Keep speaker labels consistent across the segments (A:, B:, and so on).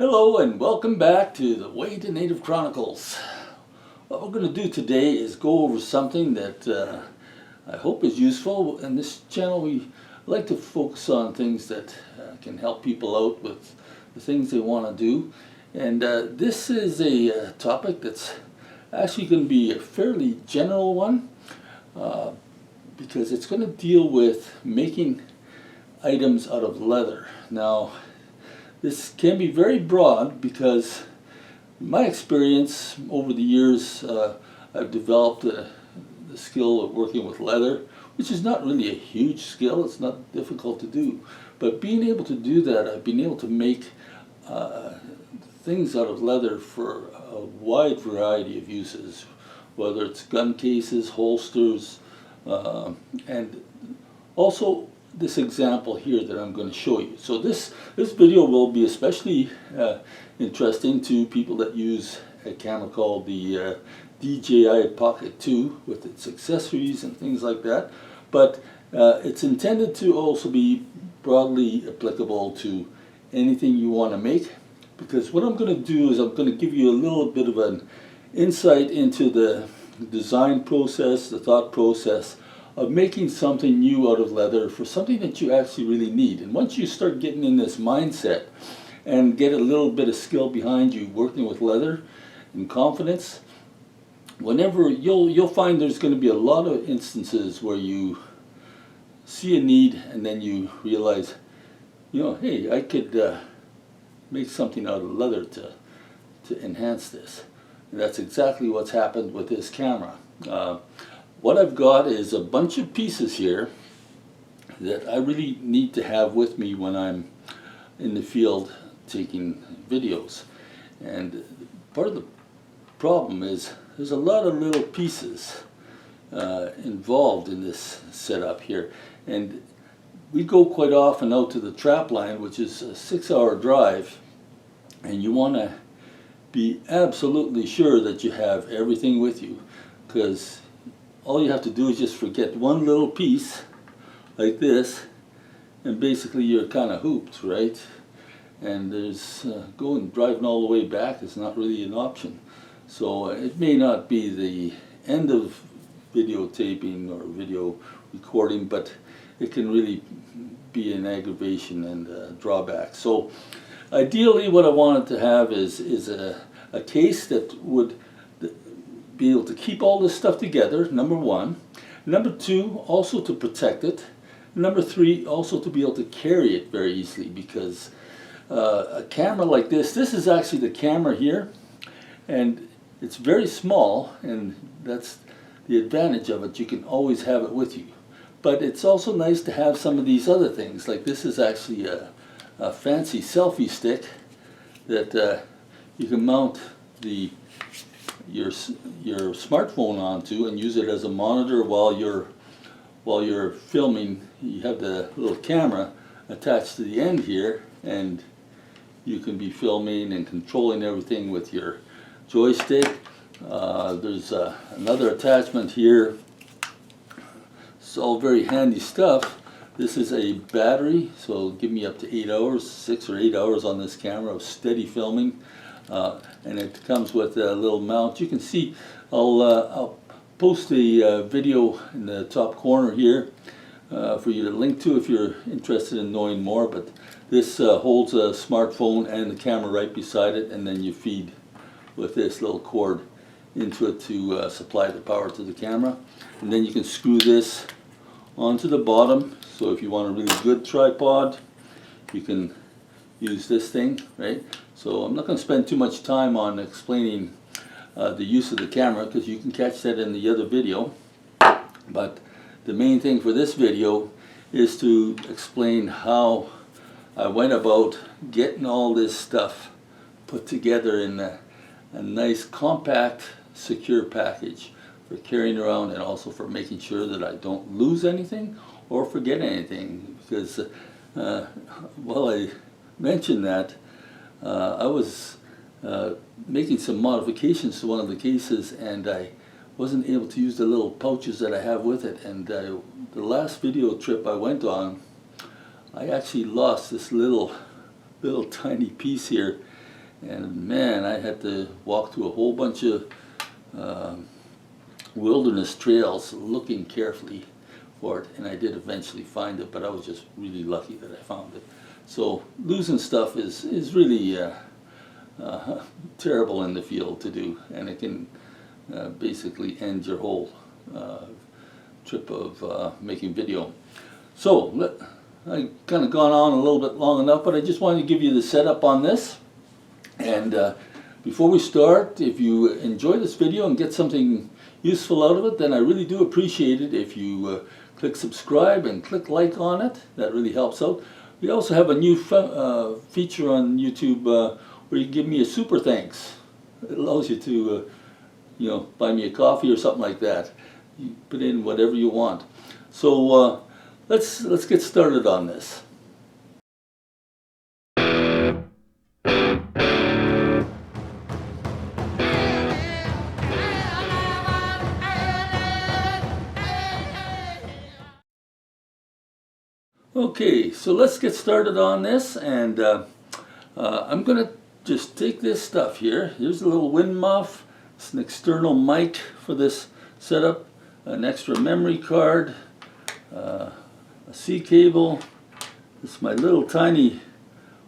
A: Hello and welcome back to the Way to Native Chronicles. What we're going to do today is go over something that I hope is useful. In this channel we like to focus on things that can help people out with the things they want to do. And this is a topic that's actually going to be a fairly general one because it's going to deal with making items out of leather. Now, this can be very broad because in my experience over the years I've developed the skill of working with leather, which is not really a huge skill. It's not difficult to do, but being able to do that, I've been able to make things out of leather for a wide variety of uses, whether it's gun cases, holsters, and also this example here that I'm going to show you. So this video will be especially interesting to people that use a camera called the DJI Pocket 2 with its accessories and things like that. But it's intended to also be broadly applicable to anything you want to make, because what I'm going to do is I'm going to give you a little bit of an insight into the design process, the thought process of making something new out of leather for something that you actually really need. And once you start getting in this mindset and get a little bit of skill behind you working with leather and confidence, whenever you'll find there's going to be a lot of instances where you see a need and then you realize, hey, I could make something out of leather to enhance this. And that's exactly what's happened with this camera. What I've got is a bunch of pieces here that I really need to have with me when I'm in the field taking videos. And part of the problem is there's a lot of little pieces involved in this setup here. And we go quite often out to the trap line, which is a 6-hour drive, and you want to be absolutely sure that you have everything with you, because all you have to do is just forget one little piece like this and basically you're kind of hooped, right? And there's driving all the way back is not really an option. So it may not be the end of videotaping or video recording, but it can really be an aggravation and a drawback. So ideally what I wanted to have is a case that would be able to keep all this stuff together, number one. Number two, also to protect it. Number three, also to be able to carry it very easily, because a camera like this is actually the camera here, and it's very small, and that's the advantage of it. You can always have it with you. But it's also nice to have some of these other things, like this is actually a fancy selfie stick that you can mount your smartphone onto and use it as a monitor while you're filming. You have the little camera attached to the end here, and you can be filming and controlling everything with your joystick. There's another attachment here. It's all very handy stuff. This is a battery, so it'll give me up to 8 hours, 6 or 8 hours on this camera of steady filming. And it comes with a little mount. You can see, I'll post a video in the top corner here for you to link to if you're interested in knowing more. But this holds a smartphone and the camera right beside it, and then you feed with this little cord into it to supply the power to the camera. And then you can screw this onto the bottom. So if you want a really good tripod, you can use this thing, right? So I'm not going to spend too much time on explaining the use of the camera, because you can catch that in the other video. But the main thing for this video is to explain how I went about getting all this stuff put together in a nice, compact, secure package for carrying around, and also for making sure that I don't lose anything or forget anything. Because while I mentioned that, I was making some modifications to one of the cases, and I wasn't able to use the little pouches that I have with it. And the last video trip I went on, I actually lost this little tiny piece here, And man, I had to walk through a whole bunch of wilderness trails looking carefully for it, and I did eventually find it, but I was just really lucky that I found it. So losing stuff is really terrible in the field to do, and it can basically end your whole trip of making video. So I've kind of gone on a little bit long enough, but I just wanted to give you the setup on this. And before we start, if you enjoy this video and get something useful out of it, then I really do appreciate it if you click subscribe and click like on it. That really helps out. We also have a new feature on YouTube where you give me a super thanks. It allows you to buy me a coffee or something like that. You put in whatever you want. So let's get started on this. Okay, so let's get started on this, and I'm going to just take this stuff here. Here's a little wind muff. It's an external mic for this setup, an extra memory card, a C cable. This is my little tiny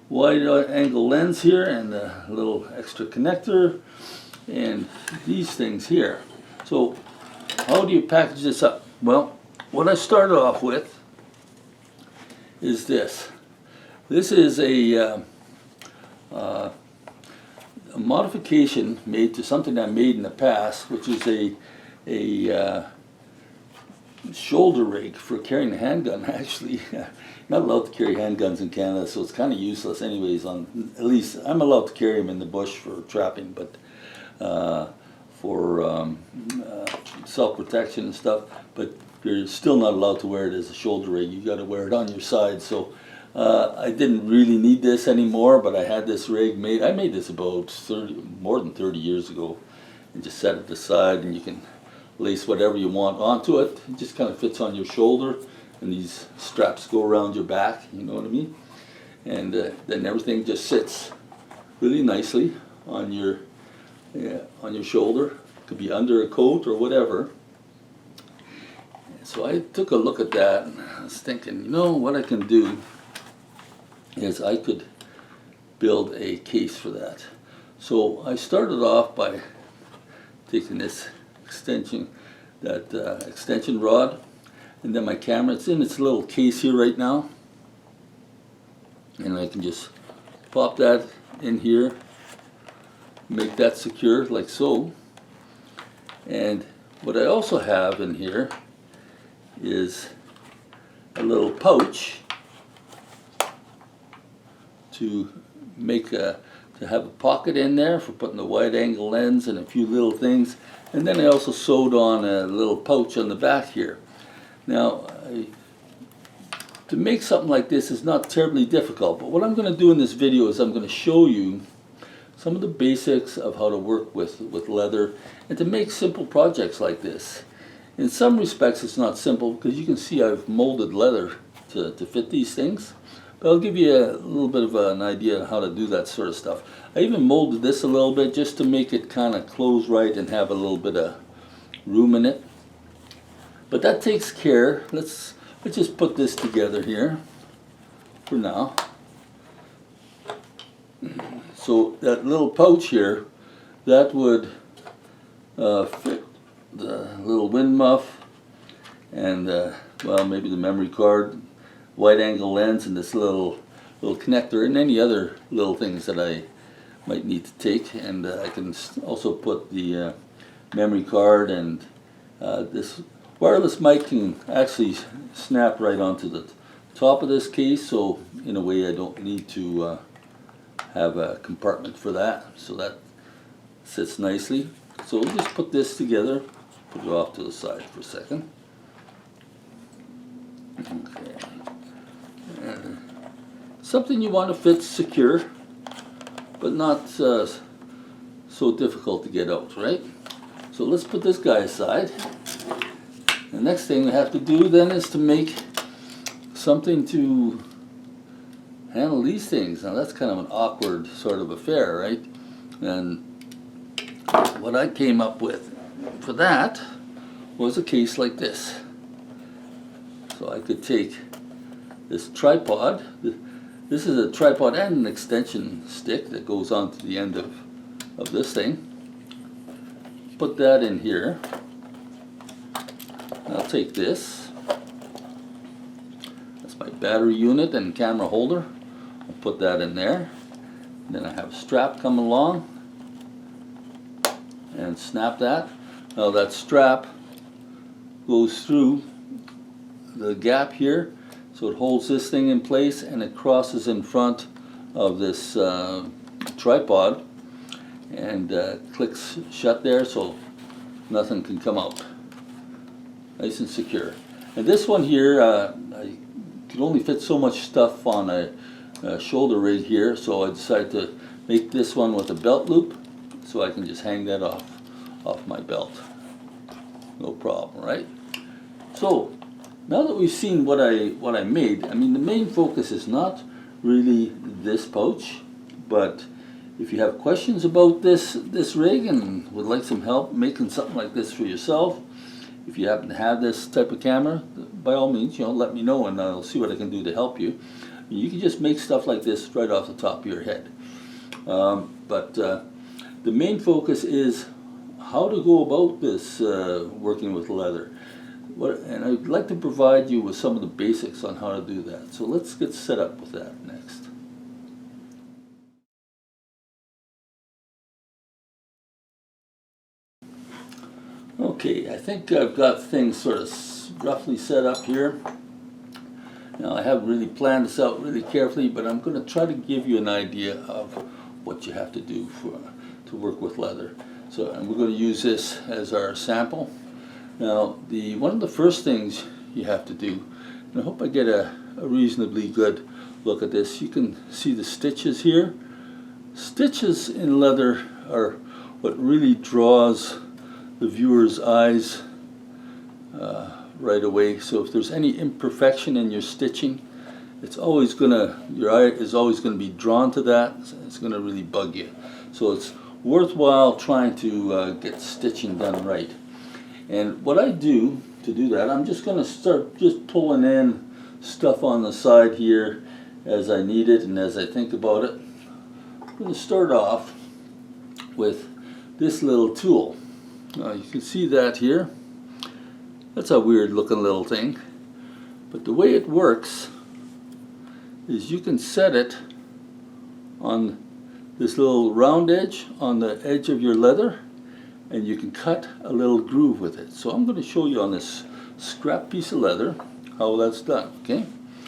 A: wide angle lens here, and a little extra connector, and these things here. So how do you package this up? Well, what I started off with is this. This is a modification made to something I made in the past, which is a shoulder rig for carrying a handgun. Actually, not allowed to carry handguns in Canada, so it's kind of useless anyways. At least I'm allowed to carry them in the bush for trapping, but for self-protection and stuff. But you're still not allowed to wear it as a shoulder rig. You got to wear it on your side. So I didn't really need this anymore, but I had this rig made. I made this about more than 30 years ago, and just set it aside, and you can lace whatever you want onto it. It just kind of fits on your shoulder, and these straps go around your back. You know what I mean? And then everything just sits really nicely on your shoulder. It could be under a coat or whatever. So I took a look at that, and I was thinking, what I can do is I could build a case for that. So I started off by taking this extension rod, and then my camera. It's in its little case here right now, and I can just pop that in here, make that secure like so. And what I also have in here is a little pouch to have a pocket in there for putting the wide angle lens and a few little things. And then I also sewed on a little pouch on the back here. Now, to make something like this is not terribly difficult, but what I'm going to do in this video is I'm going to show you some of the basics of how to work with leather and to make simple projects like this. In some respects it's not simple, because you can see I've molded leather to fit these things. But I'll give you a little bit of an idea of how to do that sort of stuff. I even molded this a little bit just to make it kind of close right and have a little bit of room in it. But that takes care. Let's just put this together here for now. So that little pouch here, that would fit the little wind muff and well, maybe the memory card, wide angle lens, and this little connector, and any other little things that I might need to take. And I can also put the memory card, and this wireless mic can actually snap right onto the top of this case, so in a way I don't need to have a compartment for that, so that sits nicely. So we'll just put this together, put it off to the side for a second. Okay. Something you want to fit secure, but not so difficult to get out, right? So let's put this guy aside. The next thing we have to do then is to make something to handle these things. Now that's kind of an awkward sort of affair, right? And what I came up with for that was a case like this. So I could take this tripod. This is a tripod and an extension stick that goes onto the end of this thing. Put that in here. I'll take this. That's my battery unit and camera holder. I'll put that in there. And then I have a strap come along and snap that. Now that strap goes through the gap here, so it holds this thing in place and it crosses in front of this tripod and clicks shut there so nothing can come out. Nice and secure. And this one here, I could only fit so much stuff on a shoulder rig here, so I decided to make this one with a belt loop so I can just hang that off my belt. No problem, right? So now that we've seen what I made, I mean the main focus is not really this pouch, but if you have questions about this rig and would like some help making something like this for yourself, if you happen to have this type of camera, by all means, let me know and I'll see what I can do to help you. You can just make stuff like this right off the top of your head. But the main focus is how to go about this working with leather. And I'd like to provide you with some of the basics on how to do that. So let's get set up with that next. Okay, I think I've got things sort of roughly set up here. Now I haven't really planned this out really carefully, but I'm going to try to give you an idea of what you have to do to work with leather. So, and we're going to use this as our sample. Now, one of the first things you have to do, and I hope I get a reasonably good look at this. You can see the stitches here. Stitches in leather are what really draws the viewer's eyes right away. So if there's any imperfection in your stitching, your eye is always gonna be drawn to that. It's gonna really bug you. So it's worthwhile trying to get stitching done right. And what I do to do that, I'm just gonna start just pulling in stuff on the side here as I need it and as I think about it. I'm gonna start off with this little tool. Now you can see that here. That's a weird looking little thing. But the way it works is you can set it on this little round edge on the edge of your leather and you can cut a little groove with it. So I'm going to show you on this scrap piece of leather how that's done, okay?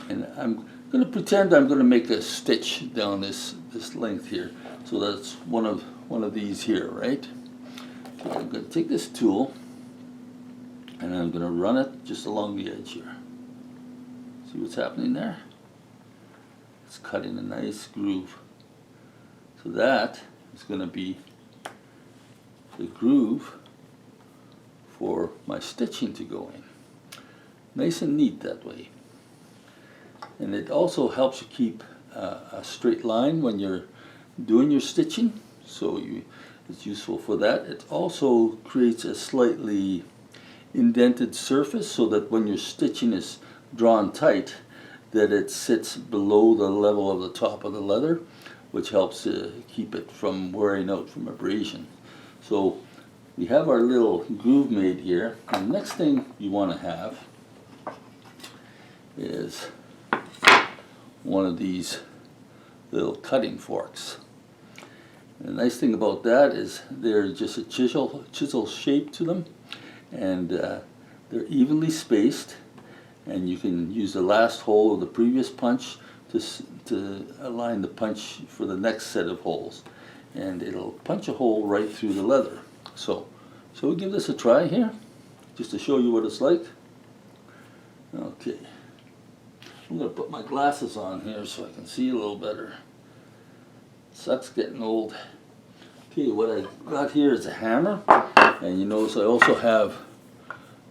A: And I'm going to pretend I'm going to make a stitch down this length here. So that's one of these here, right? Okay, I'm going to take this tool and I'm going to run it just along the edge here. See what's happening there? It's cutting a nice groove. So that is going to be the groove for my stitching to go in. Nice and neat that way. And it also helps you keep a straight line when you're doing your stitching. So it's useful for that. It also creates a slightly indented surface so that when your stitching is drawn tight, that it sits below the level of the top of the leather, which helps keep it from wearing out from abrasion. So we have our little groove made here. And the next thing you want to have is one of these little cutting forks. And the nice thing about that is they're just a chisel shape to them, and they're evenly spaced, and you can use the last hole of the previous punch to align the punch for the next set of holes, and it'll punch a hole right through the leather. So we'll give this a try here, just to show you what it's like. Okay, I'm going to put my glasses on here so I can see a little better. Sucks getting old. Okay, what I got here is a hammer, and you notice I also have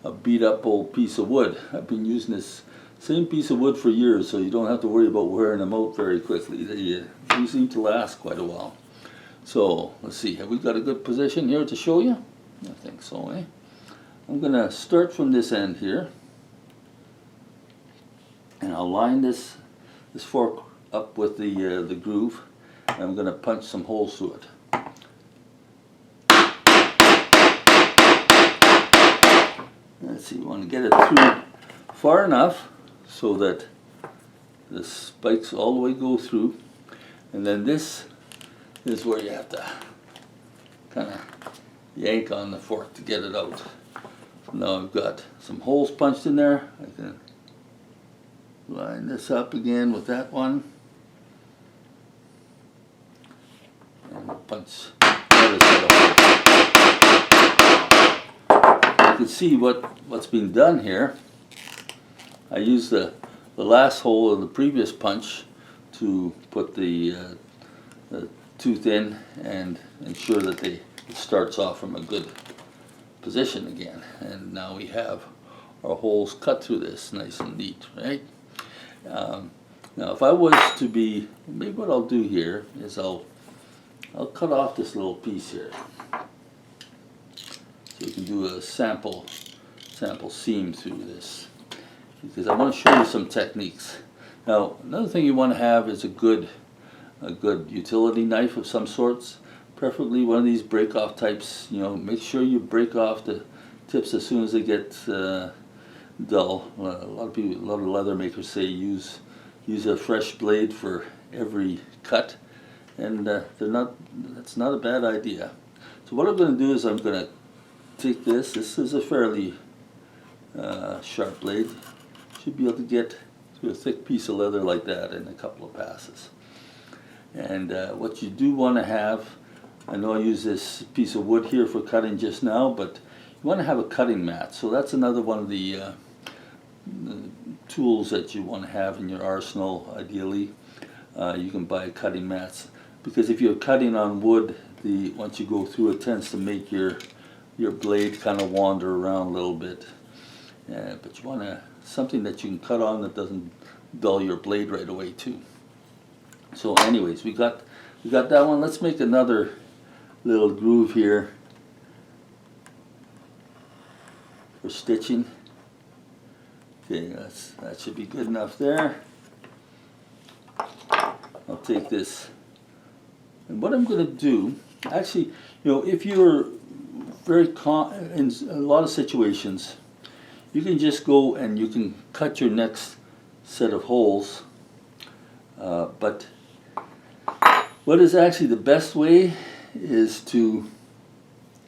A: a beat up old piece of wood. I've been using this same piece of wood for years, so you don't have to worry about wearing them out very quickly. They seem to last quite a while. So let's see, have we got a good position here to show you? I think so, eh? I'm gonna start from this end here, and I'll line this fork up with the groove, and I'm gonna punch some holes through it. Let's see, we want to get it through far enough so that the spikes all the way go through, and then this is where you have to kind of yank on the fork to get it out. Now I've got some holes punched in there. I can line this up again with that one, and punch another set of holes. You can see what's being done here. I used the last hole of the previous punch to put the tooth in and ensure that it starts off from a good position again. And now we have our holes cut through this nice and neat, right? Now if I was to be, maybe what I'll do here is I'll cut off this little piece here, so you can do a sample seam through this, because I want to show you some techniques. Now another thing you want to have is a good utility knife of some sorts, preferably one of these break-off types. You know, make sure you break off the tips as soon as they get dull. A lot of leather makers say use a fresh blade for every cut, and that's not a bad idea. So what I'm going to do is I'm going to take this. This is a fairly sharp blade. Should be able to get through a thick piece of leather like that in a couple of passes. And what you do want to have, I know I use this piece of wood here for cutting just now, but you want to have a cutting mat. So that's another one of the tools that you want to have in your arsenal. Ideally, you can buy cutting mats, because if you're cutting on wood, once you go through, it tends to make your blade kind of wander around a little bit. But you want something that you can cut on that doesn't dull your blade right away too. So anyways, we got that one. Let's make another little groove here for stitching. Okay, that should be good enough there. I'll take this, and what I'm going to do, actually, you know, if you're in a lot of situations, you can just go and you can cut your next set of holes, but what is actually the best way is to,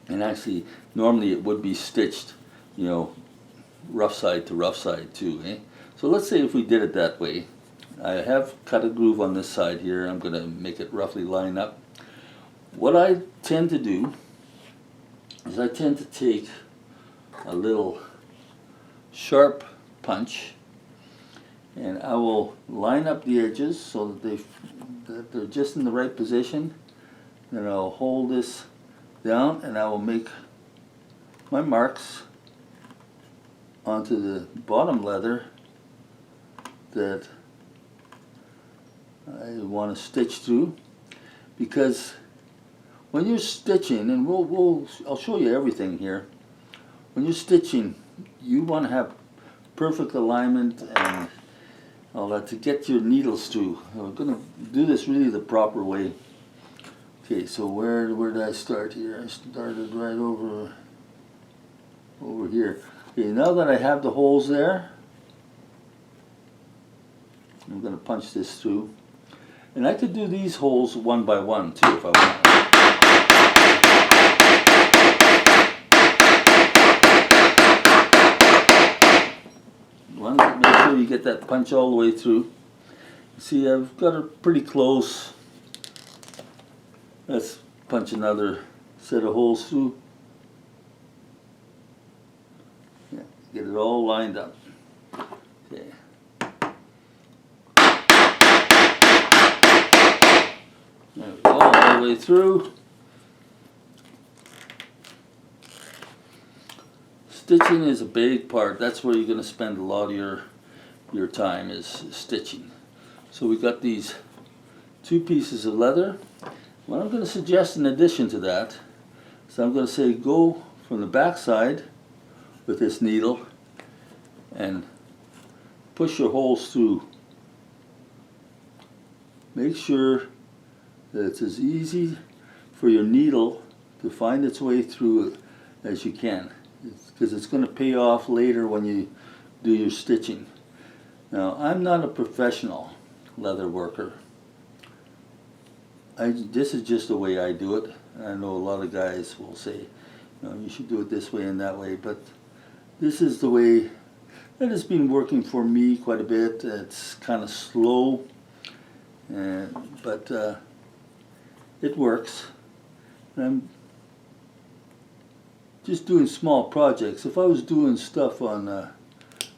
A: and actually normally it would be stitched, you know, rough side to rough side too, eh? So let's say if we did it that way, I have cut a groove on this side here. I'm going to make it roughly line up. What I tend to do is I tend to take a little sharp punch, and I will line up the edges so that they're just in the right position. Then I'll hold this down, and I will make my marks onto the bottom leather that I want to stitch through. Because when you're stitching, and I'll show you everything here. When you're stitching, you want to have perfect alignment and all that to get your needles through. We're going to do this really the proper way. Okay, so where did I start here? I started right over here. Okay, now that I have the holes there, I'm going to punch this through. And I could do these holes one by one too if I want. Make sure you get that punch all the way through. See, I've got it pretty close. Let's punch another set of holes through. Yeah, get it all lined up. Okay. There we go, all the way through. Stitching is a big part. That's where you're going to spend a lot of your your time is stitching. So we got these 2 pieces of leather. What I'm going to suggest in addition to that is I'm going to say go from the back side with this needle and push your holes through. Make sure that it's as easy for your needle to find its way through as you can, because it's going to pay off later when you do your stitching. Now, I'm not a professional leather worker. This is just the way I do it. I know a lot of guys will say, you should do it this way and that way, but this is the way that has been working for me quite a bit. It's kind of slow, but it works. And I'm just doing small projects. If I was doing stuff on an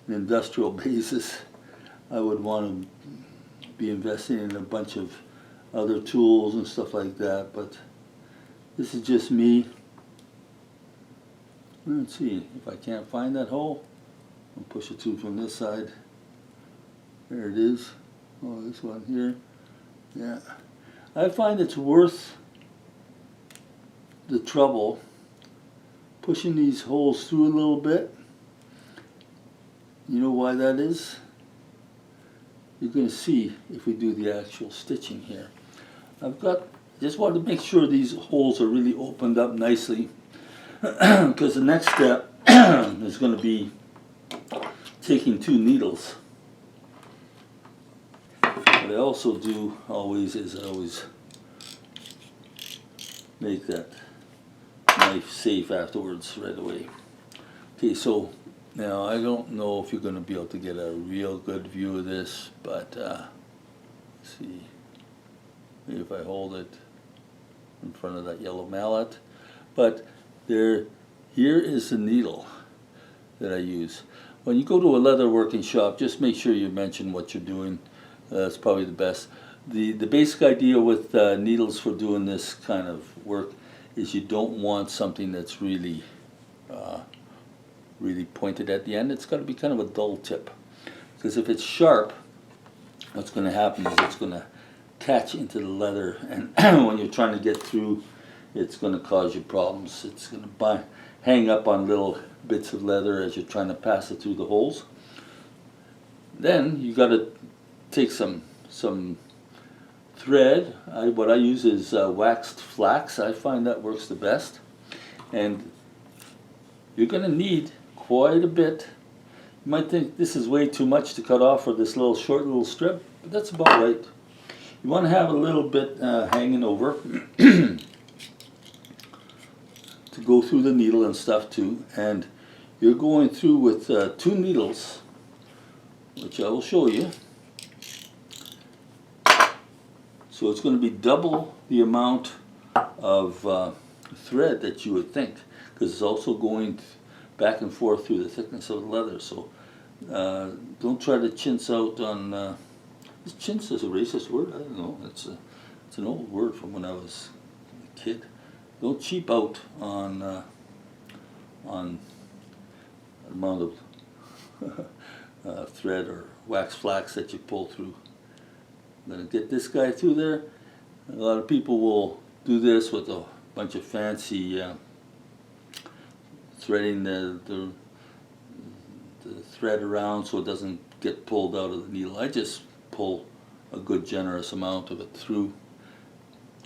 A: industrial basis, I would want to be investing in a bunch of other tools and stuff like that, but this is just me. Let's see if I can't find that hole. I'll push it through from this side. There it is. Oh, this one here. Yeah. I find it's worth the trouble pushing these holes through a little bit. You know why that is? You're going to see if we do the actual stitching here. Just want to make sure these holes are really opened up nicely, because the next step is going to be taking 2 needles. What I also do always is I always make that knife safe afterwards right away. Okay, so now I don't know if you're going to be able to get a real good view of this, but let's see. Maybe if I hold it in front of that yellow mallet. But here is the needle that I use. When you go to a leather working shop, just make sure you mention what you're doing. That's probably the best. The basic idea with needles for doing this kind of work is you don't want something that's really really pointed at the end. It's got to be kind of a dull tip, because if it's sharp, what's going to happen is it's going to catch into the leather, and when you're trying to get through, it's going to cause you problems. It's going to hang up on little bits of leather as you're trying to pass it through the holes. Then you got to take some thread. What I use is waxed flax. I find that works the best, and you're going to need quite a bit. You might think this is way too much to cut off for this short little strip, but that's about right. You want to have a little bit hanging over to go through the needle and stuff too. And you're going through with 2 needles, which I will show you. So it's going to be double the amount of thread that you would think, because it's also going back and forth through the thickness of the leather. So don't try to chintz out on is chintz is a racist word? I don't know. It's an old word from when I was a kid. Don't cheap out on the amount of thread or wax flax that you pull through. I'm going to get this guy through there. A lot of people will do this with a bunch of fancy threading the thread around so it doesn't get pulled out of the needle. I just pull a good generous amount of it through,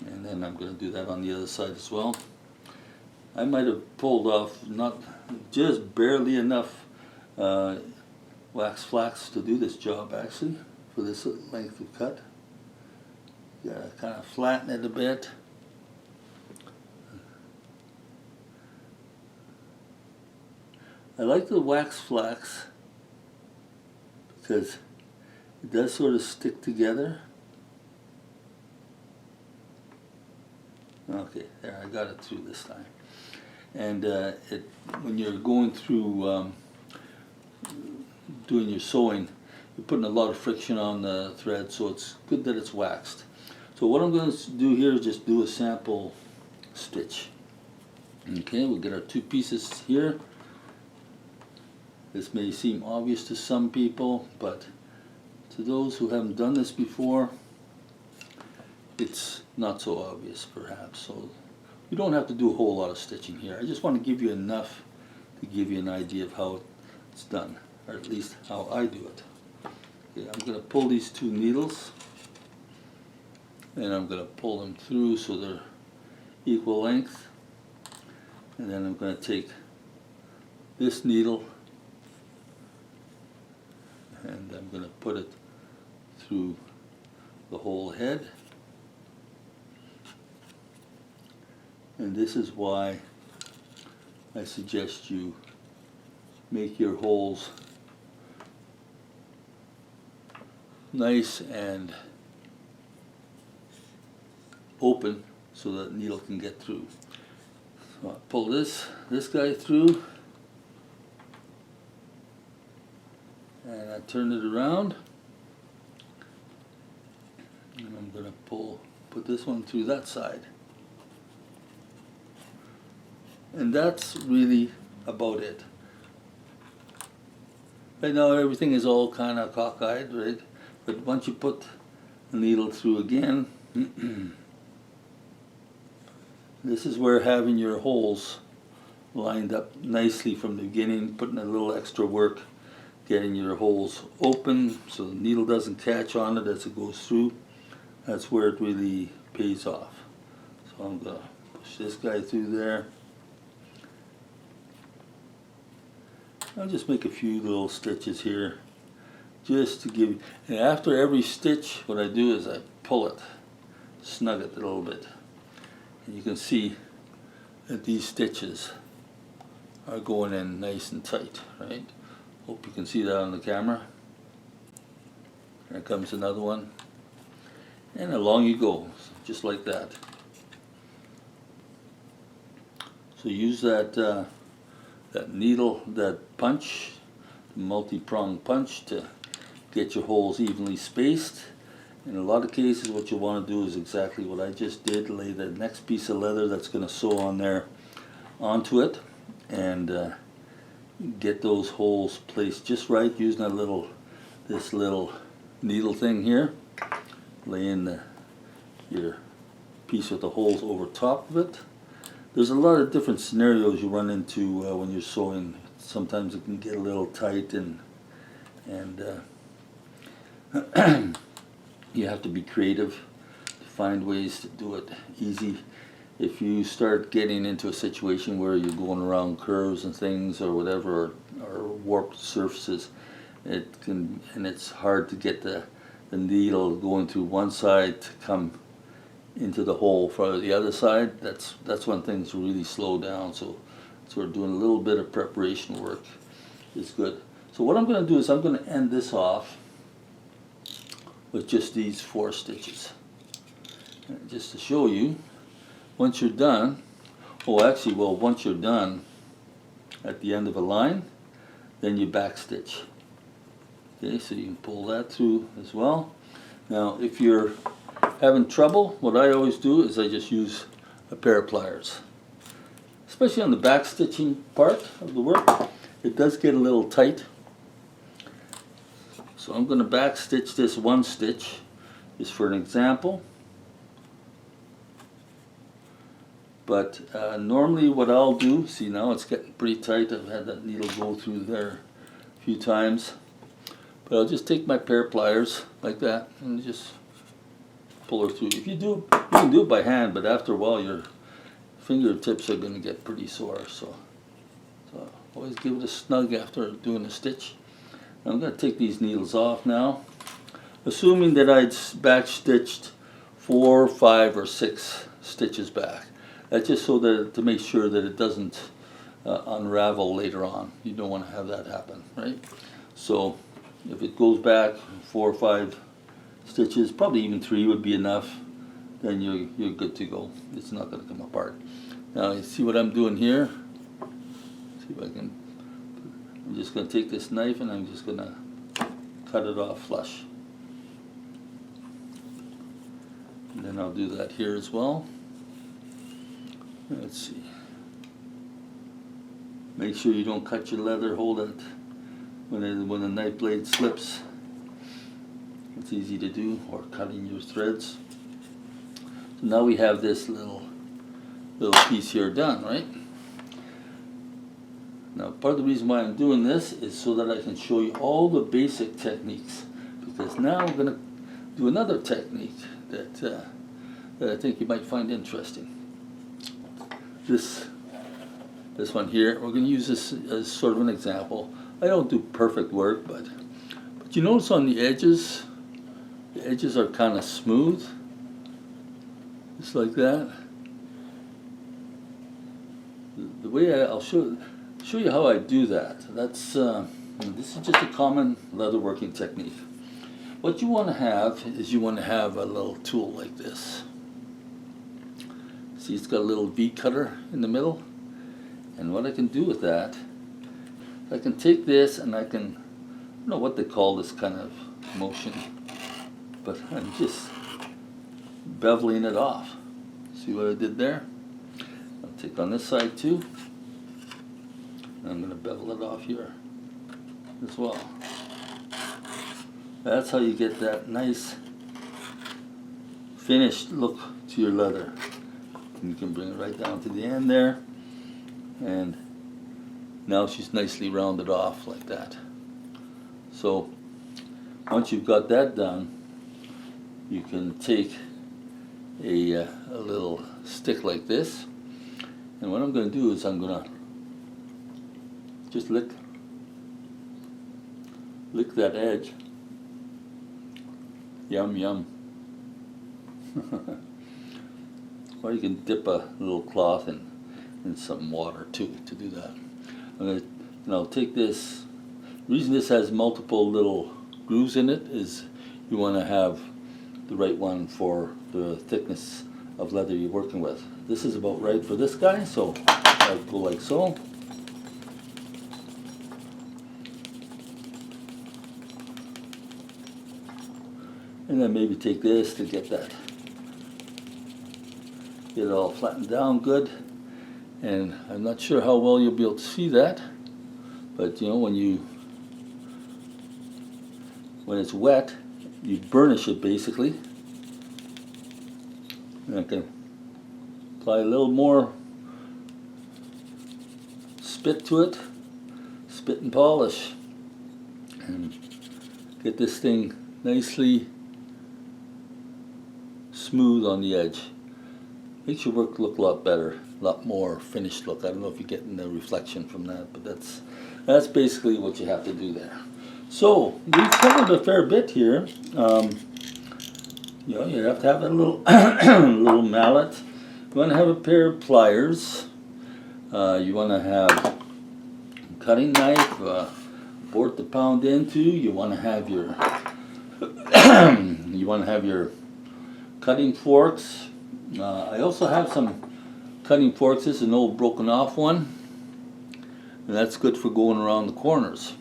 A: and then I'm going to do that on the other side as well. I might have pulled off not just barely enough wax flax to do this job, actually, for this length of cut. You gotta kind of flatten it a bit. I like the wax flax because it does sort of stick together. Okay, there, I got it through this time. And when you're going through doing your sewing, you're putting a lot of friction on the thread, so it's good that it's waxed. So what I'm going to do here is just do a sample stitch. Okay, we'll get our 2 pieces here. This may seem obvious to some people, but to those who haven't done this before, it's not so obvious perhaps. So you don't have to do a whole lot of stitching here. I just want to give you enough to give you an idea of how it's done, or at least how I do it. Okay, I'm going to pull these two needles, and I'm going to pull them through so they're equal length, and then I'm going to take this needle and I'm going to put it through the whole head. And this is why I suggest you make your holes nice and open so that needle can get through. So I pull this guy through, and I turn it around, and I'm going to put this one through that side. And that's really about it. Right now everything is all kind of cockeyed, right? But once you put the needle through again, this is where having your holes lined up nicely from the beginning, putting a little extra work, getting your holes open so the needle doesn't catch on it as it goes through. That's where it really pays off. So I'm going to push this guy through there. I'll just make a few little stitches here just to give you, and after every stitch what I do is I pull it, snug it a little bit, and you can see that these stitches are going in nice and tight, right? Hope you can see that on the camera. Here comes another one, and along you go, just like that. So use that needle, that punch, multi-prong punch, to get your holes evenly spaced. In a lot of cases what you want to do is exactly what I just did, lay the next piece of leather that's going to sew on there onto it, and get those holes placed just right using this little needle thing here, laying your piece with the holes over top of it. There's a lot of different scenarios you run into when you're sewing. Sometimes it can get a little tight, and you have to be creative to find ways to do it easy. If you start getting into a situation where you're going around curves and things or whatever, or warped surfaces, it's hard to get the needle going through one side to come into the hole for the other side. That's when things really slow down. So we're doing a little bit of preparation work is good. So what I'm going to do is I'm going to end this off with just these 4 stitches. And just to show you, once you're done, once you're done at the end of a line, then you back stitch. Okay, so you can pull that through as well. Now if you're having trouble, what I always do is I just use a pair of pliers. Especially on the back stitching part of the work, it does get a little tight. So I'm going to back stitch this 1 stitch, just for an example. But normally what I'll do, see now it's getting pretty tight, I've had that needle go through there a few times. But I'll just take my pair of pliers like that and just pull her through. You can do it by hand, but after a while your fingertips are going to get pretty sore. So always give it a snug after doing a stitch. I'm going to take these needles off now, assuming that I'd back stitched 4, 5, or 6 stitches back. That's just so that to make sure that it doesn't unravel later on. You don't want to have that happen, right? So if it goes back 4 or 5 stitches, probably even 3 would be enough, then you're good to go. It's not going to come apart. Now you see what I'm doing here? See if I can. I'm just going to take this knife and I'm just going to cut it off flush. And then I'll do that here as well. Let's see. Make sure you don't cut your leather. Hold it when the knife blade slips. It's easy to do, or cutting your threads. So now we have this little piece here done, right? Now part of the reason why I'm doing this is so that I can show you all the basic techniques, because now I'm going to do another technique that I think you might find interesting. This one here, we're going to use this as sort of an example. I don't do perfect work, but you notice on the edges are kind of smooth, just like that. The way I'll show you how I do that. That's this is just a common leatherworking technique. What you want to have is you want to have a little tool like this. See, it's got a little V cutter in the middle, and what I can do with that, I can take this and I don't know what they call this kind of motion, but I'm just beveling it off. See what I did there? I'll take on this side too, and I'm going to bevel it off here as well. That's how you get that nice finished look to your leather. And you can bring it right down to the end there, and now she's nicely rounded off like that. So once you've got that done, you can take a little stick like this, and what I'm going to do is I'm going to just lick that edge. Yum yum. Or you can dip a little cloth in some water too to do that. And I'll take this. The reason this has multiple little grooves in it is you want to have the right one for the thickness of leather you're working with. This is about right for this guy, so I'll go like so. And then maybe take this to get it all flattened down good. And I'm not sure how well you'll be able to see that, but you know, when it's wet, you burnish it basically. And I can apply a little more spit to it, spit and polish, and get this thing nicely smooth on the edge. Makes your work look a lot better, a lot more finished look. I don't know if you're getting the reflection from that, but that's basically what you have to do there. So we've covered a fair bit here. You know, you have to have a little little mallet. You want to have a pair of pliers. You want to have a cutting knife, board to pound into. You want to have your cutting forks. I also have some cutting forks. This is an old broken off one, and that's good for going around the corners.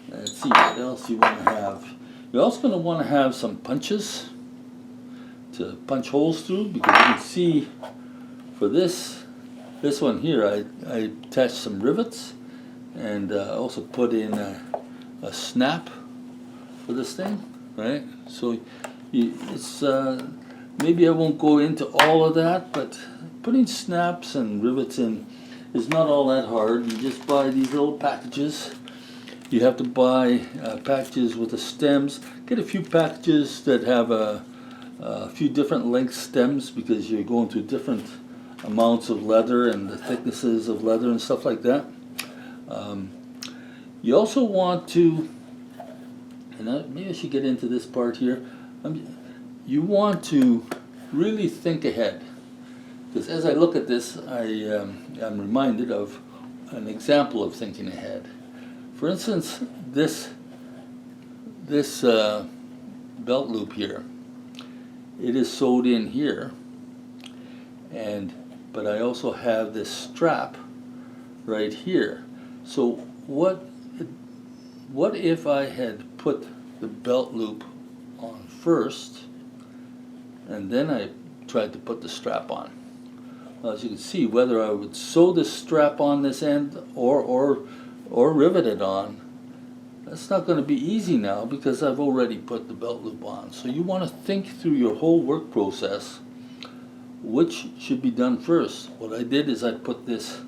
A: Let's see what else you want to have. You're also going to want to have some punches to punch holes through, because you can see for this one here I attached some rivets, and also put in a snap for this thing, right? So it's maybe I won't go into all of that, but putting snaps and rivets in is not all that hard. You just buy these little packages. You have to buy packages with the stems. Get a few packages that have a few different length stems, because you're going through different amounts of leather and the thicknesses of leather and stuff like that. You also want to, and maybe I should get into this part here, you want to really think ahead, because as I look at this, I'm reminded of an example of thinking ahead. For instance, this belt loop here, it is sewed in here, but I also have this strap right here. So what if I had put the belt loop on first, and then I tried to put the strap on? Well, as you can see, whether I would sew this strap on this end or rivet it on, That's not going to be easy now because I've already put the belt loop on. So you want to think through your whole work process, which should be done first. What I did is I put this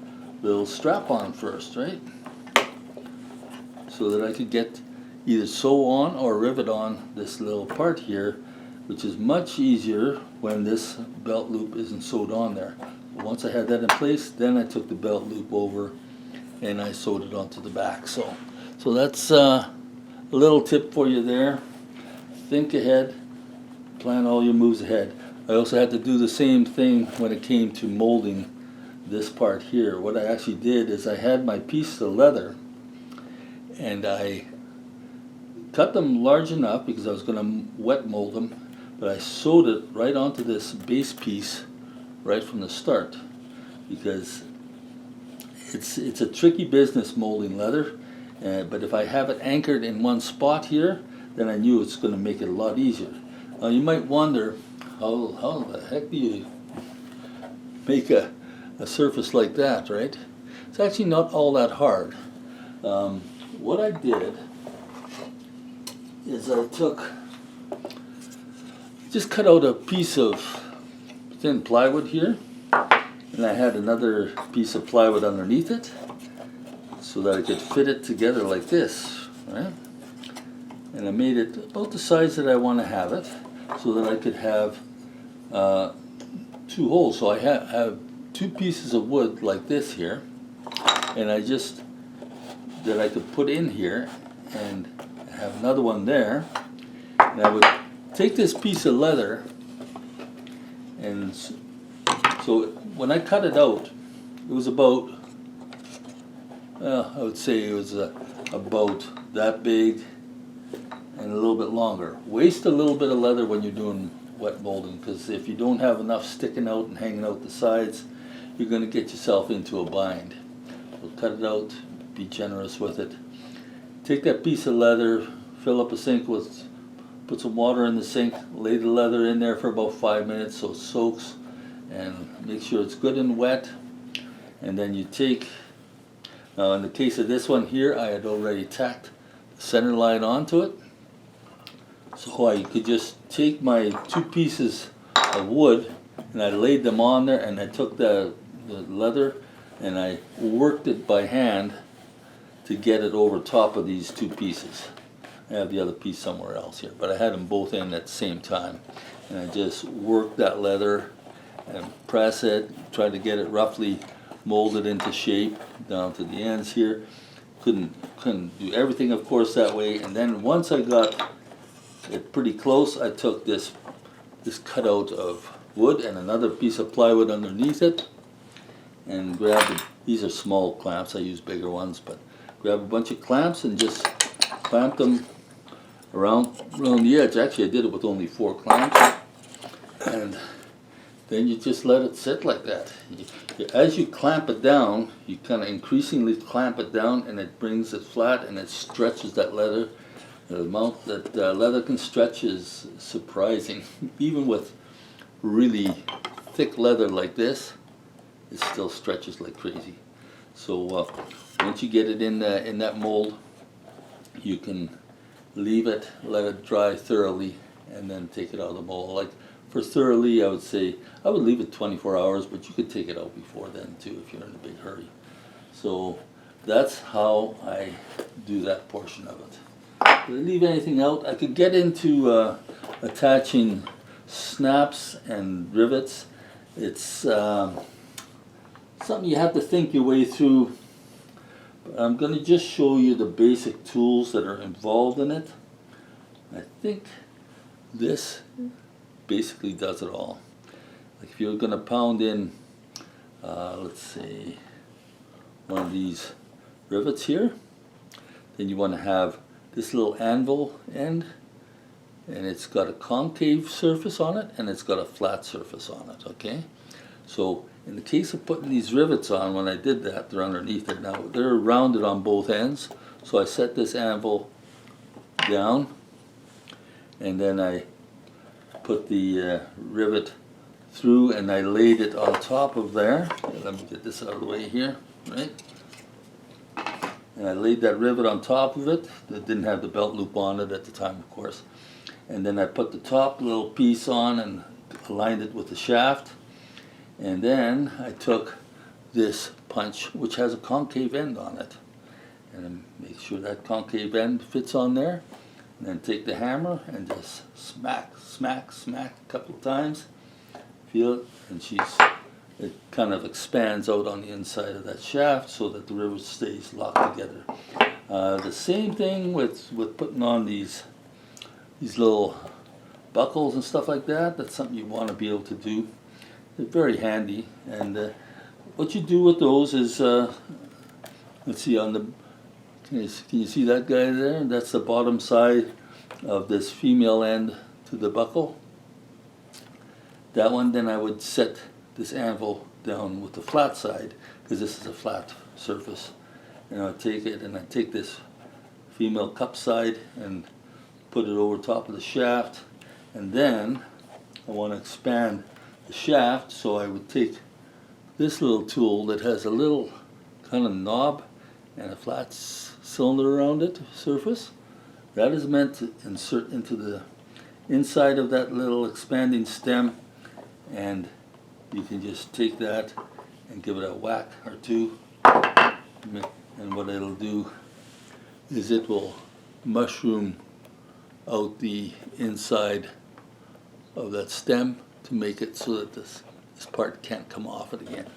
A: little strap on first, right? So that I could get either sew on or rivet on this little part here, which is much easier when this belt loop isn't sewed on there. Once I had that in place, then I took the belt loop over and I sewed it onto the back. So that's a little tip for you there. Think ahead, plan all your moves ahead. I also had to do the same thing when it came to molding this part here. What I actually did is I had my piece of leather and I cut them large enough because I was going to wet mold them, but I sewed it right onto this base piece right from the start, because it's a tricky business molding leather, but if I have it anchored in one spot here, then I knew it's going to make it a lot easier. Now you might wonder, how the heck do you make a surface like that, right? It's actually not all that hard. What I did is I just cut out a piece of thin plywood here, and I had another piece of plywood underneath it so that I could fit it together like this, right? And I made it about the size that I want to have it so that I could have two holes. So I have two pieces of wood like this here, and that I could put in here, and have another one there, and I would take this piece of leather, and so when I cut it out, it was about, I would say it was about that big and a little bit longer. Waste a little bit of leather when you're doing wet molding, because if you don't have enough sticking out and hanging out the sides, you're going to get yourself into a bind. So cut it out, be generous with it. Take that piece of leather, fill up a sink put some water in the sink, lay the leather in there for about 5 minutes so it soaks, and make sure it's good and wet. And then you take, now in the case of this one here, I had already tacked the center line onto it. So I could just take my two pieces of wood and I laid them on there, and I took the leather and I worked it by hand to get it over top of these two pieces. I have the other piece somewhere else here, but I had them both in at the same time. And I just worked that leather and press it, try to get it roughly molded into shape down to the ends here. Couldn't do everything, of course, that way. And then once I got it pretty close, I took this cutout of wood and another piece of plywood underneath it, and grabbed these are small clamps, I use bigger ones, but grab a bunch of clamps and just clamp them around the edge. Actually, I did it with only 4 clamps, and then you just let it sit like that. As you clamp it down, you kind of increasingly clamp it down, and it brings it flat and it stretches that leather. The amount that leather can stretch is surprising. Even with really thick leather like this, it still stretches like crazy. So once you get it in that mold, you can leave it, let it dry thoroughly, and then take it out of the mold. Like for thoroughly, I would say I would leave it 24 hours, but you could take it out before then too if you're in a big hurry. So that's how I do that portion of it. Did I leave anything out? I could get into attaching snaps and rivets. It's something you have to think your way through. But I'm going to just show you the basic tools that are involved in it. I think this basically does it all. Like if you're going to pound in, let's say, one of these rivets here, then you want to have this little anvil end, and it's got a concave surface on it and it's got a flat surface on it, okay? So in the case of putting these rivets on, when I did that, they're underneath it now. They're rounded on both ends, so I set this anvil down, and then I put the rivet through, and I laid it on top of there. Let me get this out of the way here, right? and I laid that rivet on top of it. That didn't have the belt loop on it at the time, of course. And then I put the top little piece on and aligned it with the shaft. And then I took this punch, which has a concave end on it, and make sure that concave end fits on there. And then take the hammer and just smack, smack, smack a couple of times. Feel it, and it kind of expands out on the inside of that shaft so that the rivet stays locked together. The same thing with putting on these little buckles and stuff like that. That's something you want to be able to do. They're very handy, and what you do with those is, let's see, can you see that guy there? That's the bottom side of this female end to the buckle. That one, then I would set this anvil down with the flat side, because this is a flat surface. And I take it, and I take this female cup side and put it over top of the shaft, and then I want to expand the shaft, so I would take this little tool that has a little kind of knob and a flat cylinder around it, surface. That is meant to insert into the inside of that little expanding stem, and you can just take that and give it a whack or two, and what it'll do is it will mushroom out the inside of that stem to make it so that this part can't come off it again.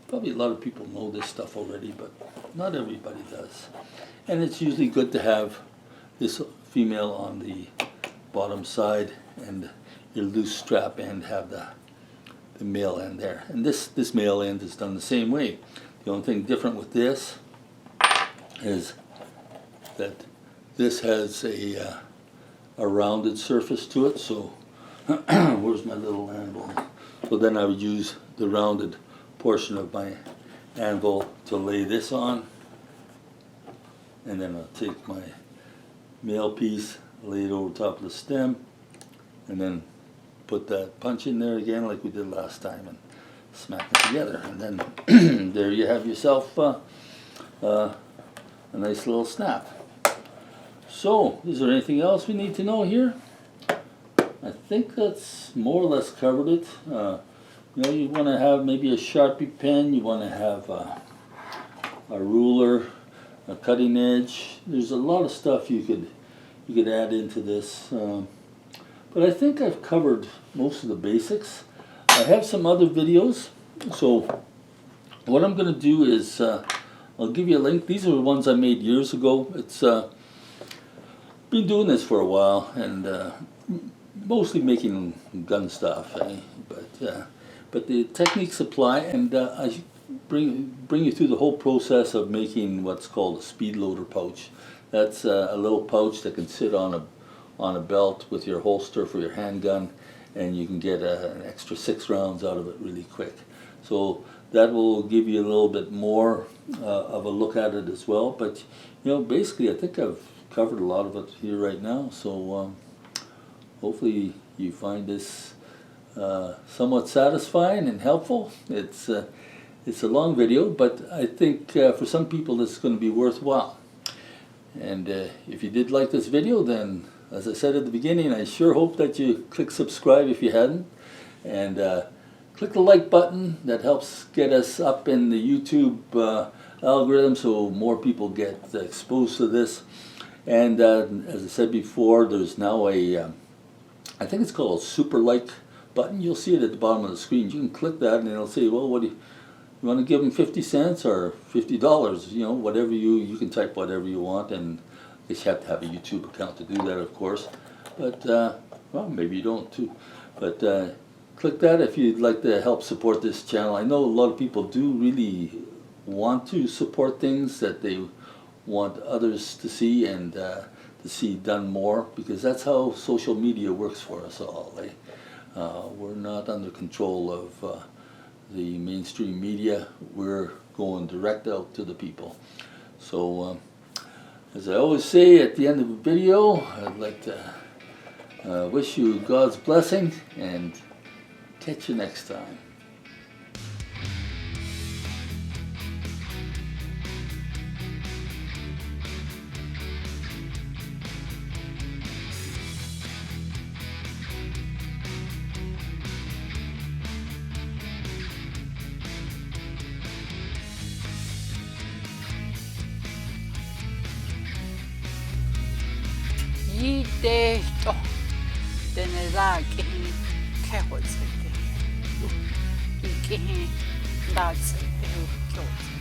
A: Probably a lot of people know this stuff already, but not everybody does. And it's usually good to have this female on the bottom side and your loose strap end have the male end there. And this male end is done the same way. The only thing different with this is that this has a rounded surface to it. So where's my little anvil? So then I would use the rounded portion of my anvil to lay this on, and then I'll take my male piece, lay it over top of the stem, and then put that punch in there again like we did last time and smack it together, and then there you have yourself a nice little snap. So, is there anything else we need to know here? I think that's more or less covered it. You know, you want to have maybe a Sharpie pen, you want to have a ruler, a cutting edge. There's a lot of stuff you could add into this, but I think I've covered most of the basics. I have some other videos, so what I'm going to do is I'll give you a link. These are the ones I made years ago. It's been doing this for a while, and mostly making gun stuff, but the techniques apply, and I bring you through the whole process of making what's called a speed loader pouch. That's a little pouch that can sit on a belt with your holster for your handgun, and you can get an extra 6 rounds out of it really quick. So that will give you a little bit more of a look at it as well. But you know, basically, I think I've covered a lot of it here right now. So hopefully you find this somewhat satisfying and helpful. It's a long video, but I think for some people this is going to be worthwhile. And if you did like this video, then as I said at the beginning, I sure hope that you click subscribe if you hadn't, and click the like button. That helps get us up in the YouTube algorithm so more people get exposed to this. And as I said before, there's now a I think it's called a super like button. You'll see it at the bottom of the screen. You can click that and it'll say, well, what do you want to give them 50 cents or $50? You know, whatever you can type whatever you want, and I guess you have to have a YouTube account to do that, of course. But well, maybe you don't too. But click that if you'd like to help support this channel. I know a lot of people do really want to support things that they want others to see and to see done more, because that's how social media works for us all. We're not under control of the mainstream media. We're going direct out to the people. So as I always say at the end of a video, I'd like to wish you God's blessing and catch you next time.
B: 이때 또 내가 개호지 이게 나지 배우죠.